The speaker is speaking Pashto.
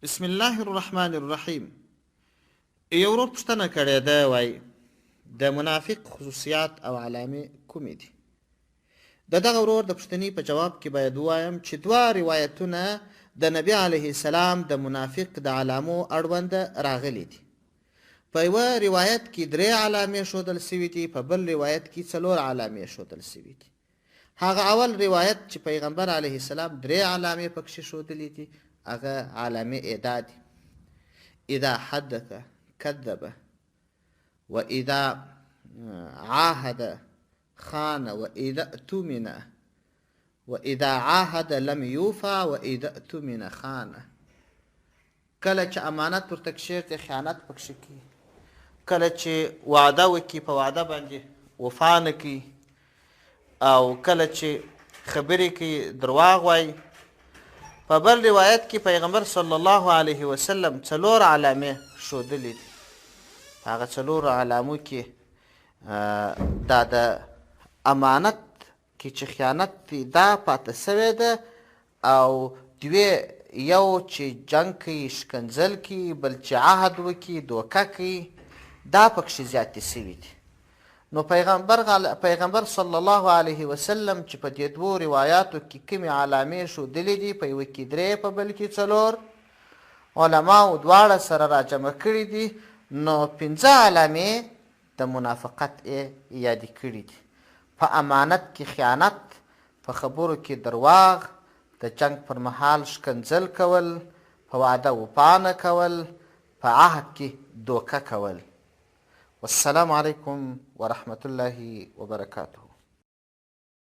بسم الله الرحمن الرحیم. یو ورور پوښتنه کړې ده، وایي د منافق خصوصیات او علامې کومې دي؟ د دغه ورور د پوښتنې په جواب کې باید ووایم چې دوه روایتونه د نبي علیه السلام د منافق د علامو اړونده راغلي دي. په یوه روایت کې 3 علامې ښودل سوي دي، په بل روایت کې 4 علامې ښودل سوي دي. هغه اول روایت چې پیغمبر علیه السلام 3 علامې پکښې ښودلې دي، هغه علامې ادا دي: اذا حدث کذب، و اذا عاهد خان، و اذا اؤتمن، و اذا عاهد لم یوفى، و اذا اؤتمن خان. کله چې امانت ورته کښېږدي خیانت پکښې کوي، کله چې وعده وکړي په وعده باندې وفا نه کوي، او کله چې خبرې کوي درواغ وایي. په بل روایت کې پیغمبر صلی الله علیه وسلم 4 علامې ښودلې دي. هغه 4 علامو کې دا د امانت کې چې خیانت دی دا پاته سوې ده، او 2 یو چې جنګ کوي شکنځل کوي، بل چې عهد وکړي دوکه کوي، دا پکښې زیاتې سوي دي. نو پیغمبر صلی الله علیه وسلم چې په دې 2 روایاتو کې کومې علامې ښودلې دي، په یوه کې 3 په بل کې 4، علماو دواړه سره راجمع کړي دي، نو 5 علامې د منافقت یادې کړي دي: په امانت کې خیانت، په خبرو کې درواغ، د جنګ پر مهال شکنځل کول، په وعده وفا نه کول، په عهد کې دوکه کول. والسلام علیکم ورحمة الله وبرکاته.